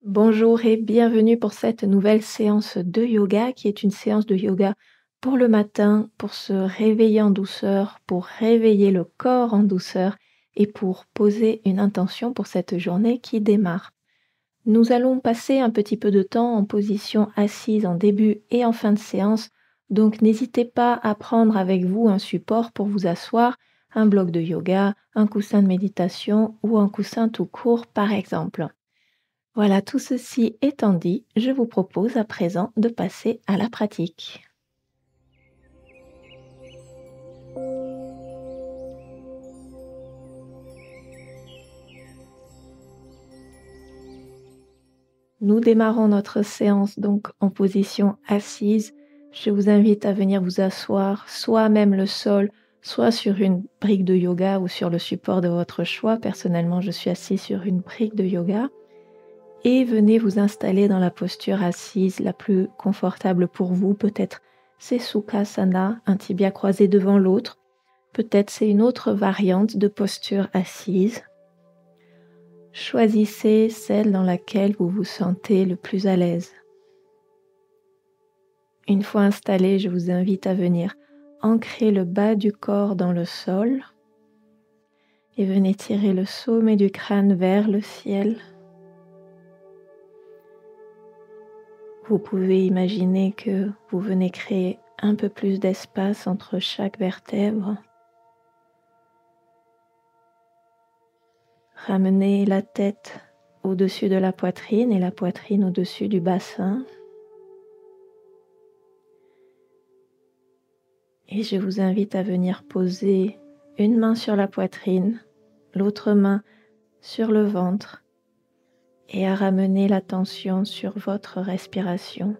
Bonjour et bienvenue pour cette nouvelle séance de yoga qui est une séance de yoga pour le matin, pour se réveiller en douceur, pour réveiller le corps en douceur et pour poser une intention pour cette journée qui démarre. Nous allons passer un petit peu de temps en position assise en début et en fin de séance, donc n'hésitez pas à prendre avec vous un support pour vous asseoir, un bloc de yoga, un coussin de méditation ou un coussin tout court par exemple. Voilà, tout ceci étant dit, je vous propose à présent de passer à la pratique. Nous démarrons notre séance donc en position assise. Je vous invite à venir vous asseoir soit même le sol, soit sur une brique de yoga ou sur le support de votre choix. Personnellement, je suis assise sur une brique de yoga. Et venez vous installer dans la posture assise la plus confortable pour vous. Peut-être c'est Sukhasana, un tibia croisé devant l'autre. Peut-être c'est une autre variante de posture assise. Choisissez celle dans laquelle vous vous sentez le plus à l'aise. Une fois installé, je vous invite à venir ancrer le bas du corps dans le sol et venez tirer le sommet du crâne vers le ciel. Vous pouvez imaginer que vous venez créer un peu plus d'espace entre chaque vertèbre. Ramenez la tête au-dessus de la poitrine et la poitrine au-dessus du bassin. Et je vous invite à venir poser une main sur la poitrine, l'autre main sur le ventre et à ramener l'attention sur votre respiration.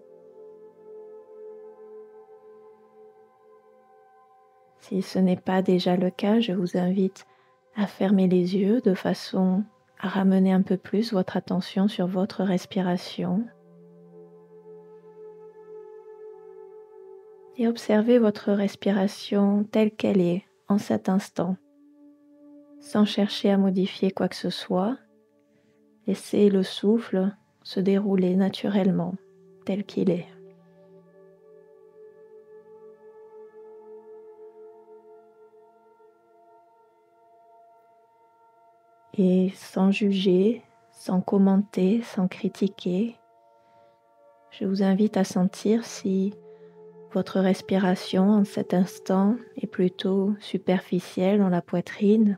Si ce n'est pas déjà le cas, je vous invite à fermer les yeux de façon à ramener un peu plus votre attention sur votre respiration. Et observez votre respiration telle qu'elle est en cet instant, sans chercher à modifier quoi que ce soit. Laissez le souffle se dérouler naturellement, tel qu'il est. Et sans juger, sans commenter, sans critiquer, je vous invite à sentir si votre respiration en cet instant est plutôt superficielle dans la poitrine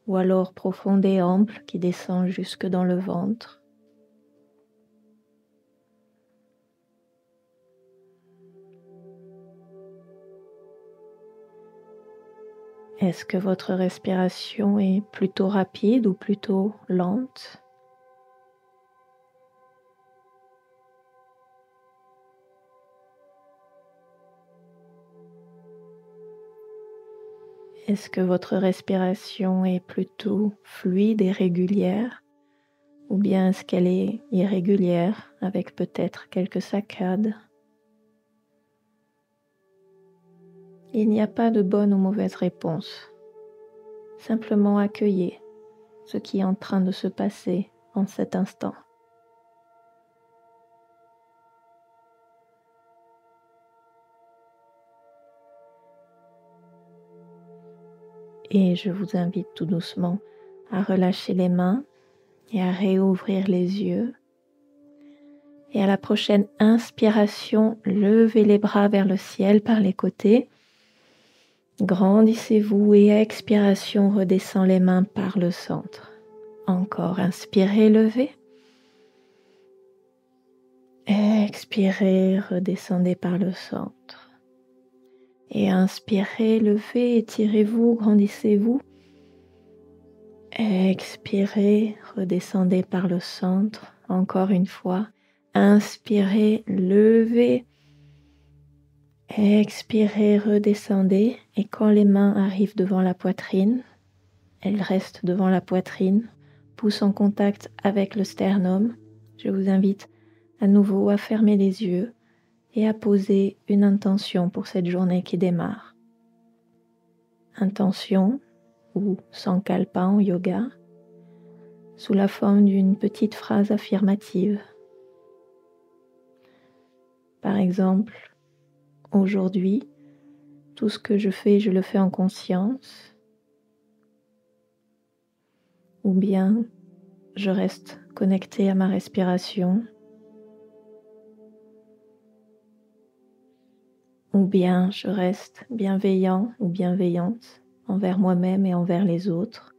ou alors profonde et ample qui descend jusque dans le ventre. Est-ce que votre respiration est plutôt rapide ou plutôt lente? Est-ce que votre respiration est plutôt fluide et régulière? Ou bien est-ce qu'elle est irrégulière avec peut-être quelques saccades? Il n'y a pas de bonne ou mauvaise réponse. Simplement accueillez ce qui est en train de se passer en cet instant. Et je vous invite tout doucement à relâcher les mains et à réouvrir les yeux. Et à la prochaine inspiration, levez les bras vers le ciel par les côtés. Grandissez-vous et à expiration, redescend les mains par le centre. Encore, inspirez, levez. Expirez, redescendez par le centre. Et inspirez, levez, étirez-vous, grandissez-vous. Expirez, redescendez par le centre. Encore une fois. Inspirez, levez. Expirez, redescendez. Et quand les mains arrivent devant la poitrine, elles restent devant la poitrine, pouce en contact avec le sternum. Je vous invite à nouveau à fermer les yeux et à poser une intention pour cette journée qui démarre. Intention ou sankalpa en yoga. sous la forme d'une petite phrase affirmative. Par exemple, aujourd'hui, tout ce que je le fais en conscience. Ou bien, je reste connecté à ma respiration. Ou bien, je reste bienveillant ou bienveillante envers moi-même et envers les autres.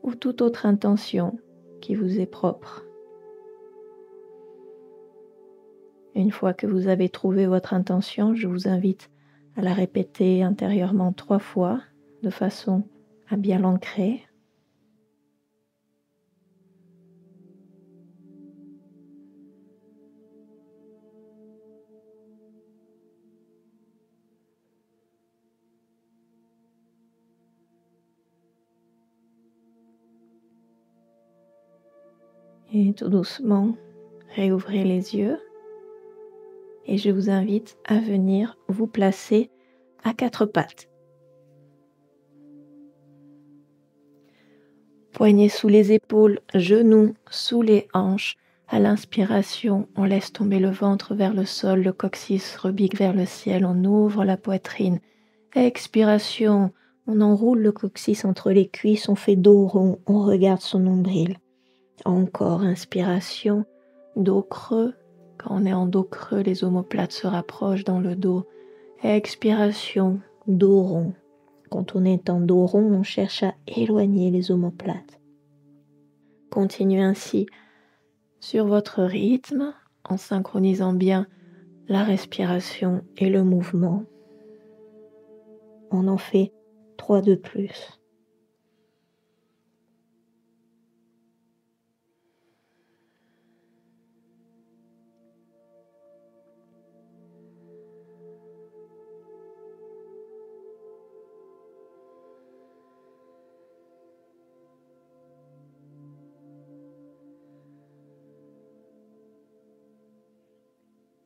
Ou toute autre intention qui vous est propre. Une fois que vous avez trouvé votre intention, je vous invite à la répéter intérieurement 3 fois de façon à bien l'ancrer. Et tout doucement, réouvrez les yeux et je vous invite à venir vous placer à 4 pattes. Poignets sous les épaules, genoux sous les hanches. À l'inspiration, on laisse tomber le ventre vers le sol, le coccyx rebique vers le ciel, on ouvre la poitrine. Expiration, on enroule le coccyx entre les cuisses, on fait dos rond, on regarde son nombril. Encore inspiration, dos creux. Quand on est en dos creux, les omoplates se rapprochent dans le dos. Expiration, dos rond. Quand on est en dos rond, on cherche à éloigner les omoplates. Continuez ainsi sur votre rythme en synchronisant bien la respiration et le mouvement. On en fait 3 de plus.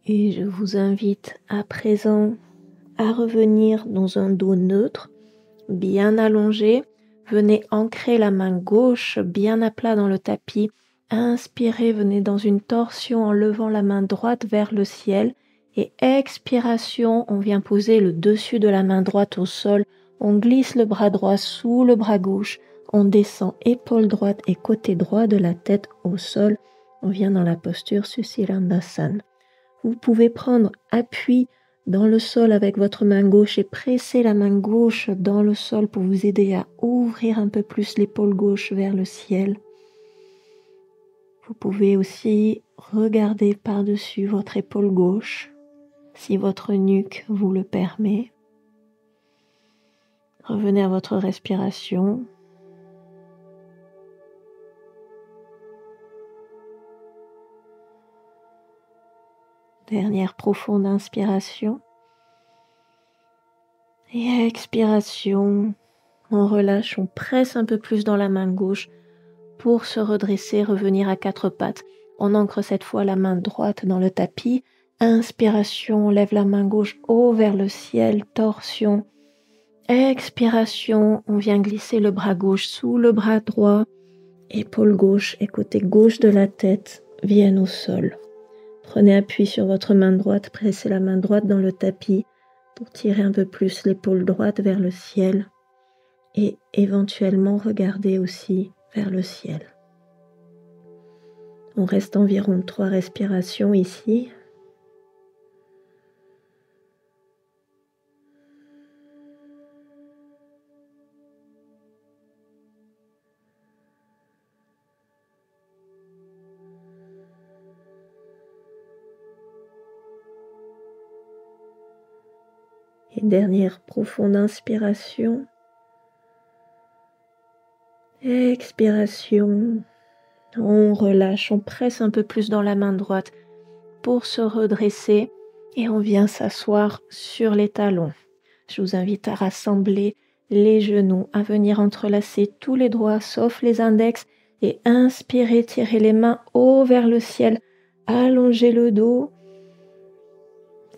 Et je vous invite à présent à revenir dans un dos neutre, bien allongé. Venez ancrer la main gauche bien à plat dans le tapis. Inspirez, venez dans une torsion en levant la main droite vers le ciel. Et expiration, on vient poser le dessus de la main droite au sol. On glisse le bras droit sous le bras gauche. On descend épaule droite et côté droit de la tête au sol. On vient dans la posture Susilandasana. Vous pouvez prendre appui dans le sol avec votre main gauche et presser la main gauche dans le sol pour vous aider à ouvrir un peu plus l'épaule gauche vers le ciel. Vous pouvez aussi regarder par-dessus votre épaule gauche si votre nuque vous le permet. Revenez à votre respiration. Dernière profonde inspiration. Et expiration. On relâche, on presse un peu plus dans la main gauche pour se redresser, revenir à 4 pattes. On ancre cette fois la main droite dans le tapis. Inspiration, on lève la main gauche haut vers le ciel, torsion. Expiration, on vient glisser le bras gauche sous le bras droit. Épaule gauche et côté gauche de la tête viennent au sol. Prenez appui sur votre main droite, pressez la main droite dans le tapis pour tirer un peu plus l'épaule droite vers le ciel et éventuellement regardez aussi vers le ciel. On reste environ 3 respirations ici. Et dernière profonde inspiration. Expiration. On relâche, on presse un peu plus dans la main droite pour se redresser et on vient s'asseoir sur les talons. Je vous invite à rassembler les genoux, à venir entrelacer tous les doigts sauf les index et inspirez, tirez les mains haut vers le ciel, allongez le dos.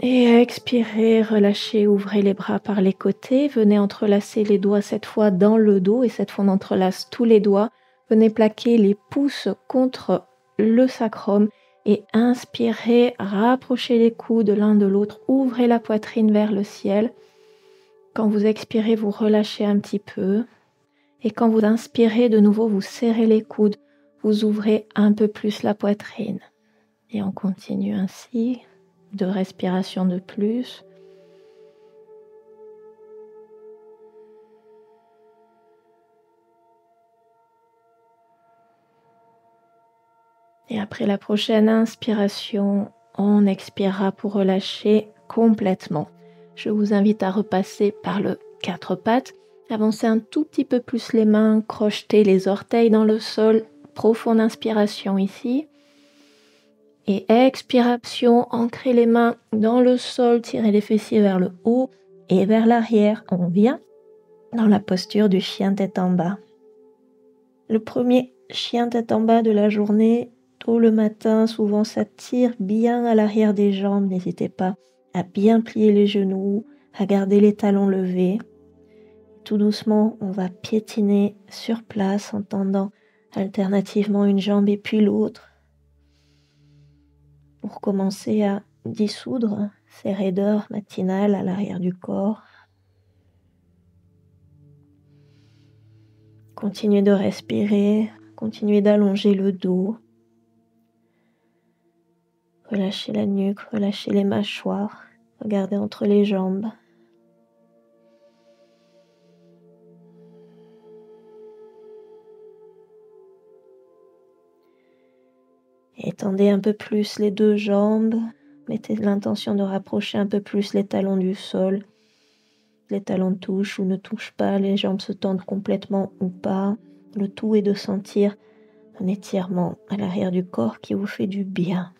Et expirez, relâchez, ouvrez les bras par les côtés. Venez entrelacer les doigts cette fois dans le dos et cette fois on entrelace tous les doigts. Venez plaquer les pouces contre le sacrum et inspirez, rapprochez les coudes l'un de l'autre, ouvrez la poitrine vers le ciel. Quand vous expirez, vous relâchez un petit peu. Et quand vous inspirez, de nouveau, vous serrez les coudes, vous ouvrez un peu plus la poitrine. Et on continue ainsi, 2 respirations de plus. Et après la prochaine inspiration, on expirera pour relâcher complètement. Je vous invite à repasser par le 4 pattes, avancer un tout petit peu plus les mains, crocheter les orteils dans le sol. Profonde inspiration ici. Et expiration, ancrez les mains dans le sol, tirez les fessiers vers le haut et vers l'arrière. On vient dans la posture du chien tête en bas. Le premier chien tête en bas de la journée, tôt le matin, souvent ça tire bien à l'arrière des jambes. N'hésitez pas à bien plier les genoux, à garder les talons levés. Tout doucement, on va piétiner sur place en tendant alternativement une jambe et puis l'autre, pour commencer à dissoudre ces raideurs matinales à l'arrière du corps. Continuez de respirer, continuez d'allonger le dos. Relâchez la nuque, relâchez les mâchoires, regardez entre les jambes. Étendez un peu plus les 2 jambes, mettez l'intention de rapprocher un peu plus les talons du sol. Les talons touchent ou ne touchent pas, les jambes se tendent complètement ou pas. Le tout est de sentir un étirement à l'arrière du corps qui vous fait du bien.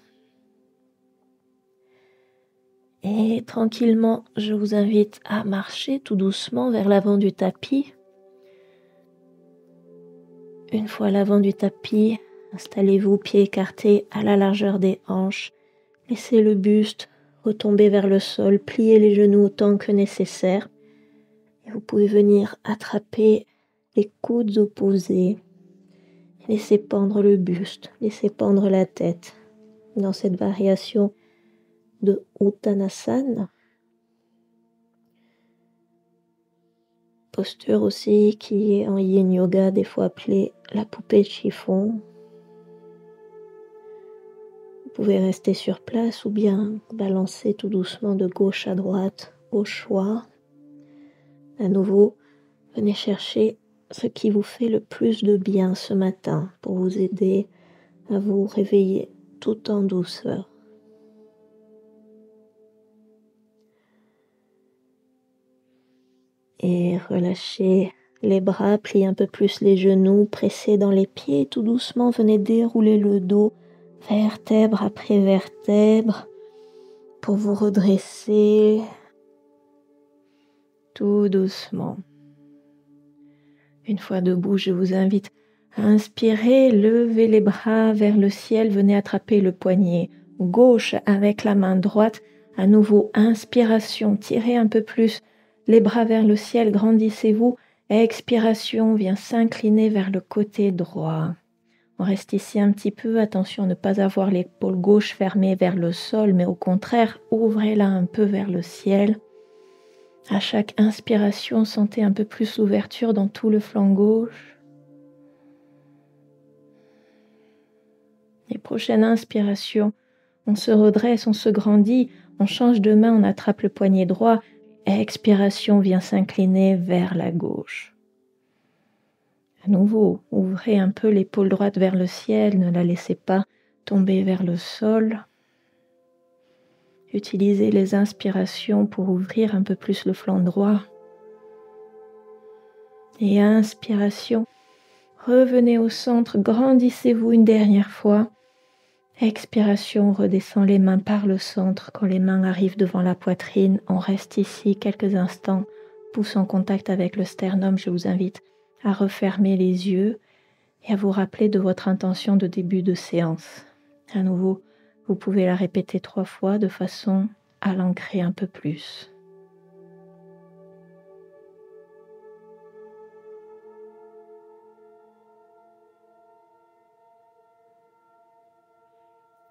Et tranquillement, je vous invite à marcher tout doucement vers l'avant du tapis. Une fois à l'avant du tapis, installez-vous pieds écartés à la largeur des hanches. Laissez le buste retomber vers le sol, pliez les genoux autant que nécessaire. Et vous pouvez venir attraper les coudes opposés. Laissez pendre le buste, laissez pendre la tête. Dans cette variation de Uttanasana, posture aussi qui est en yin yoga des fois appelée la poupée de chiffon. Vous pouvez rester sur place ou bien balancer tout doucement de gauche à droite au choix. À nouveau, venez chercher ce qui vous fait le plus de bien ce matin pour vous aider à vous réveiller tout en douceur. Et relâchez les bras, pliez un peu plus les genoux, pressez dans les pieds. Tout doucement, venez dérouler le dos, vertèbre après vertèbre, pour vous redresser tout doucement. Une fois debout, je vous invite à inspirer, levez les bras vers le ciel, venez attraper le poignet gauche avec la main droite. À nouveau, inspiration, tirez un peu plus les bras vers le ciel, grandissez-vous. Expiration, vient s'incliner vers le côté droit. On reste ici un petit peu, attention à ne pas avoir l'épaule gauche fermée vers le sol, mais au contraire, ouvrez-la un peu vers le ciel. À chaque inspiration, sentez un peu plus l'ouverture dans tout le flanc gauche. Et prochaine inspiration, on se redresse, on se grandit, on change de main, on attrape le poignet droit. Expiration, vient s'incliner vers la gauche. À nouveau, ouvrez un peu l'épaule droite vers le ciel, ne la laissez pas tomber vers le sol. Utilisez les inspirations pour ouvrir un peu plus le flanc droit. Et inspiration, revenez au centre, grandissez-vous une dernière fois. Expiration, redescend les mains par le centre. Quand les mains arrivent devant la poitrine, on reste ici quelques instants, pouce en contact avec le sternum. Je vous invite à refermer les yeux et à vous rappeler de votre intention de début de séance. À nouveau, vous pouvez la répéter 3 fois de façon à l'ancrer un peu plus.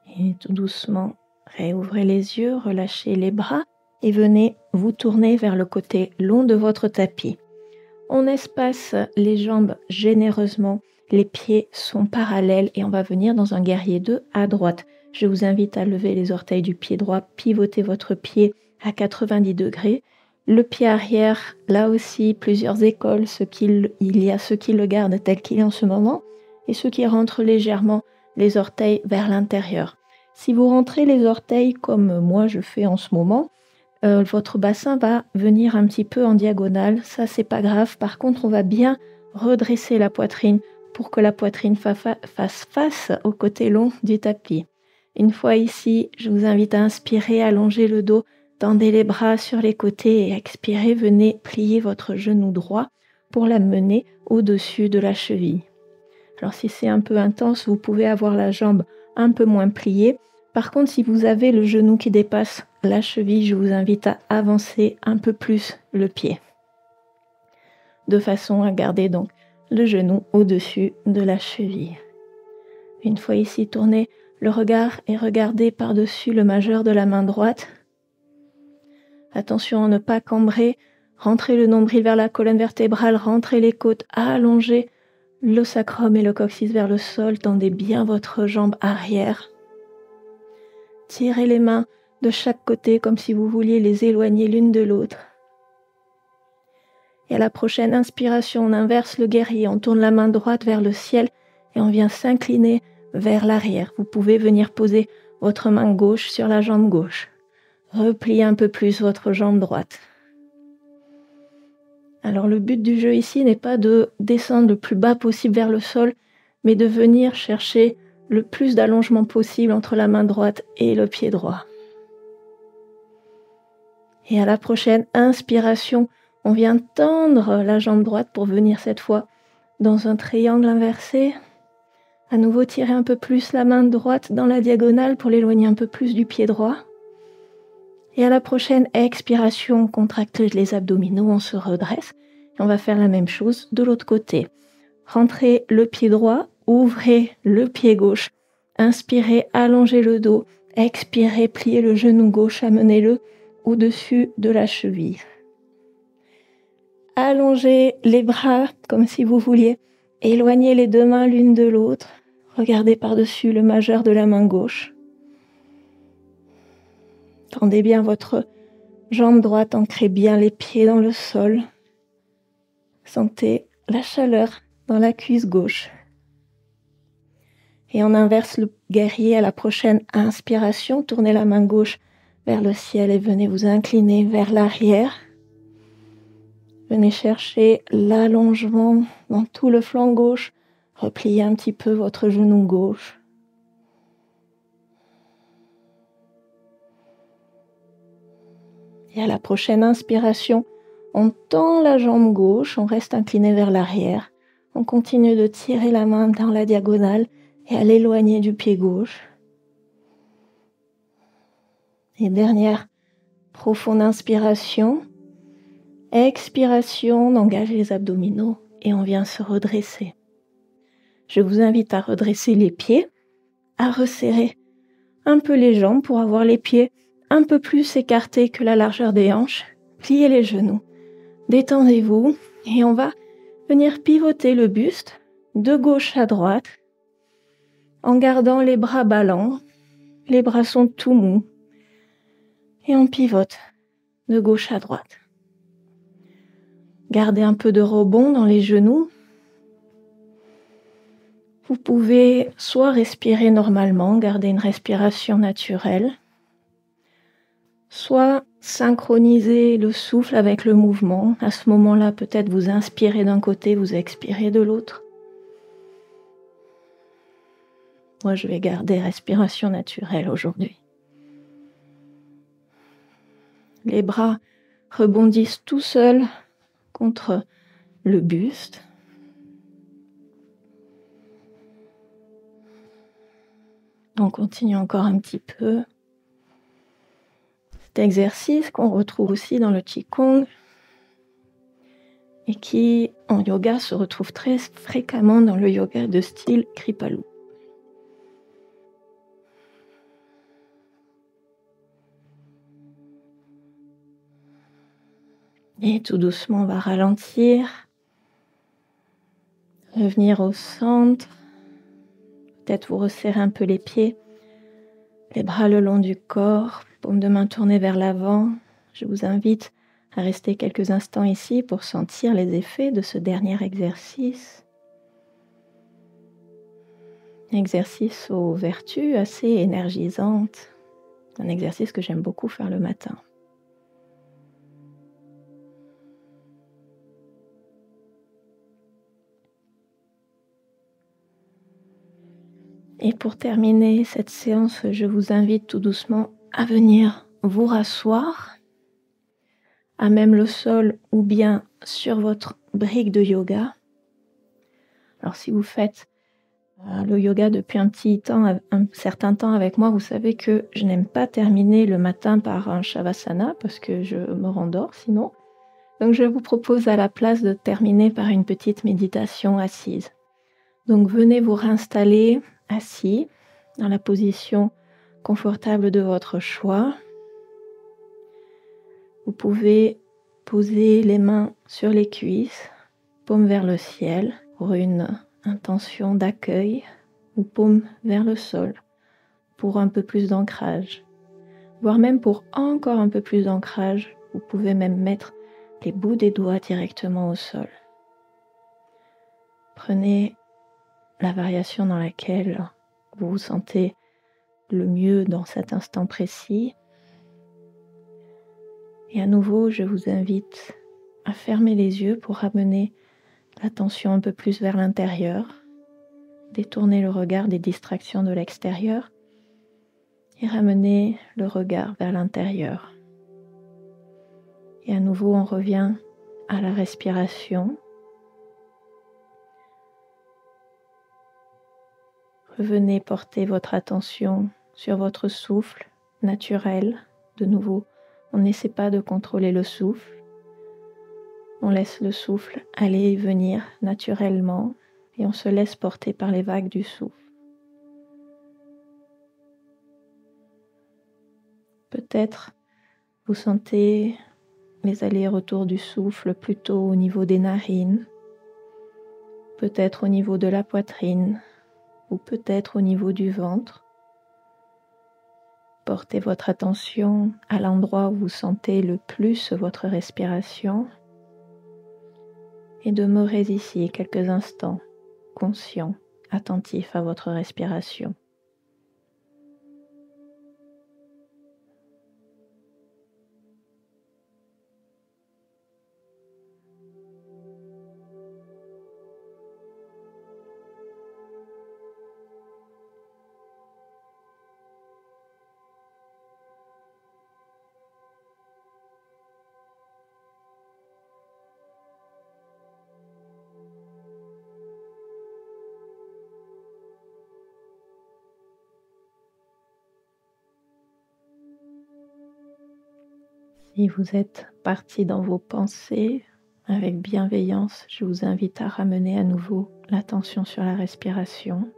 Et tout doucement, réouvrez les yeux, relâchez les bras et venez vous tourner vers le côté long de votre tapis. On espace les jambes généreusement, les pieds sont parallèles et on va venir dans un guerrier 2 à droite. Je vous invite à lever les orteils du pied droit, pivoter votre pied à 90 degrés. Le pied arrière, là aussi, plusieurs écoles. Il y a ceux qui le gardent tel qu'il est en ce moment et ceux qui rentrent légèrement les orteils vers l'intérieur. Si vous rentrez les orteils comme moi je fais en ce moment, votre bassin va venir un petit peu en diagonale. Ça, c'est pas grave. Par contre, on va bien redresser la poitrine pour que la poitrine fasse face au côté long du tapis. Une fois ici, je vous invite à inspirer, allonger le dos, tendez les bras sur les côtés et expirez, venez plier votre genou droit pour l'amener au-dessus de la cheville. Alors si c'est un peu intense, vous pouvez avoir la jambe un peu moins pliée. Par contre, si vous avez le genou qui dépasse la cheville, je vous invite à avancer un peu plus le pied, de façon à garder donc le genou au-dessus de la cheville. Une fois ici, tournez le regard et regardez par-dessus le majeur de la main droite. Attention à ne pas cambrer, rentrez le nombril vers la colonne vertébrale, rentrez les côtes, allongez le sacrum et le coccyx vers le sol, tendez bien votre jambe arrière. Tirez les mains de chaque côté comme si vous vouliez les éloigner l'une de l'autre. Et à la prochaine inspiration, on inverse le guerrier, on tourne la main droite vers le ciel et on vient s'incliner vers l'arrière. Vous pouvez venir poser votre main gauche sur la jambe gauche. Repliez un peu plus votre jambe droite. Alors le but du jeu ici n'est pas de descendre le plus bas possible vers le sol, mais de venir chercher le plus d'allongement possible entre la main droite et le pied droit. Et à la prochaine inspiration, on vient tendre la jambe droite pour venir cette fois dans un triangle inversé. À nouveau, tirer un peu plus la main droite dans la diagonale pour l'éloigner un peu plus du pied droit. Et à la prochaine expiration, on contracte les abdominaux, on se redresse. Et on va faire la même chose de l'autre côté. Rentrez le pied droit, ouvrez le pied gauche. Inspirez, allongez le dos. Expirez, pliez le genou gauche, amenez-le au-dessus de la cheville. Allongez les bras comme si vous vouliez éloigner les deux mains l'une de l'autre. Regardez par-dessus le majeur de la main gauche. Tendez bien votre jambe droite, ancrez bien les pieds dans le sol. Sentez la chaleur dans la cuisse gauche. Et on inverse le guerrier à la prochaine inspiration. Tournez la main gauche vers le ciel et venez vous incliner vers l'arrière. Venez chercher l'allongement dans tout le flanc gauche. Repliez un petit peu votre genou gauche. Et à la prochaine inspiration, on tend la jambe gauche, on reste incliné vers l'arrière. On continue de tirer la main dans la diagonale et à l'éloigner du pied gauche. Et dernière profonde inspiration. Expiration, on engage les abdominaux et on vient se redresser. Je vous invite à redresser les pieds, à resserrer un peu les jambes pour avoir les pieds un peu plus écartés que la largeur des hanches. Pliez les genoux, détendez-vous et on va venir pivoter le buste de gauche à droite en gardant les bras ballants. Les bras sont tout mous et on pivote de gauche à droite. Gardez un peu de rebond dans les genoux. Vous pouvez soit respirer normalement, garder une respiration naturelle, soit synchroniser le souffle avec le mouvement. À ce moment-là, peut-être vous inspirez d'un côté, vous expirez de l'autre. Moi, je vais garder respiration naturelle aujourd'hui. Les bras rebondissent tout seuls contre le buste. On continue encore un petit peu. Cet exercice qu'on retrouve aussi dans le Qigong et qui, en yoga, se retrouve très fréquemment dans le yoga de style Kripalu. Et tout doucement, on va ralentir, revenir au centre, peut-être vous resserrer un peu les pieds, les bras le long du corps, paume de main tournée vers l'avant. Je vous invite à rester quelques instants ici pour sentir les effets de ce dernier exercice. Exercice aux vertus assez énergisantes, un exercice que j'aime beaucoup faire le matin. Et pour terminer cette séance, je vous invite tout doucement à venir vous rasseoir à même le sol ou bien sur votre brique de yoga. Alors si vous faites le yoga depuis un certain temps avec moi, vous savez que je n'aime pas terminer le matin par un shavasana parce que je me rendors sinon. Donc je vous propose à la place de terminer par une petite méditation assise. Donc venez vous réinstaller assis dans la position confortable de votre choix. Vous pouvez poser les mains sur les cuisses, paume vers le ciel pour une intention d'accueil ou paume vers le sol pour un peu plus d'ancrage. Voire même pour encore un peu plus d'ancrage, vous pouvez même mettre les bouts des doigts directement au sol. Prenez la variation dans laquelle vous vous sentez le mieux dans cet instant précis. Et à nouveau, je vous invite à fermer les yeux pour ramener l'attention un peu plus vers l'intérieur, détourner le regard des distractions de l'extérieur et ramener le regard vers l'intérieur. Et à nouveau, on revient à la respiration. Revenez porter votre attention sur votre souffle naturel. De nouveau, on n'essaie pas de contrôler le souffle. On laisse le souffle aller et venir naturellement et on se laisse porter par les vagues du souffle. Peut-être vous sentez les allers-retours du souffle plutôt au niveau des narines, peut-être au niveau de la poitrine ou peut-être au niveau du ventre. Portez votre attention à l'endroit où vous sentez le plus votre respiration et demeurez ici quelques instants, conscient, attentif à votre respiration. Si vous êtes parti dans vos pensées avec bienveillance, je vous invite à ramener à nouveau l'attention sur la respiration.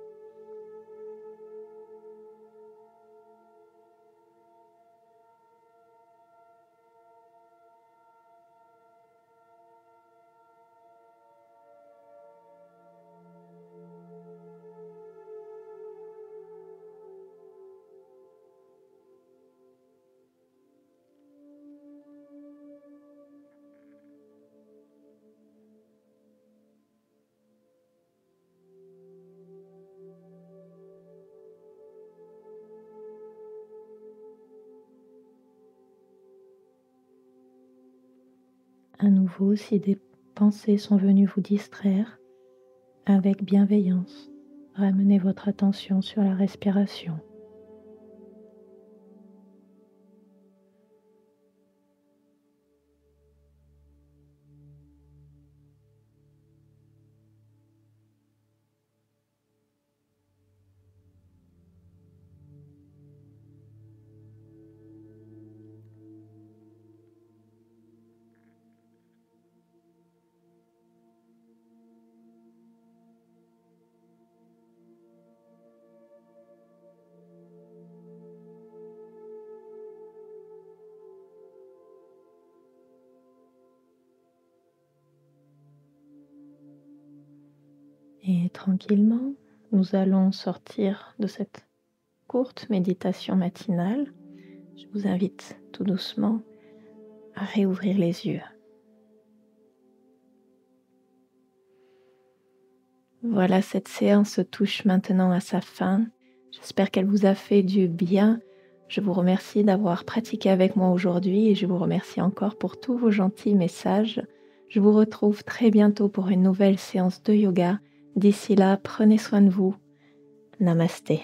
À nouveau, si des pensées sont venues vous distraire, avec bienveillance, ramenez votre attention sur la respiration. Et tranquillement, nous allons sortir de cette courte méditation matinale. Je vous invite tout doucement à réouvrir les yeux. Voilà, cette séance touche maintenant à sa fin. J'espère qu'elle vous a fait du bien. Je vous remercie d'avoir pratiqué avec moi aujourd'hui et je vous remercie encore pour tous vos gentils messages. Je vous retrouve très bientôt pour une nouvelle séance de yoga. D'ici là, prenez soin de vous. Namasté.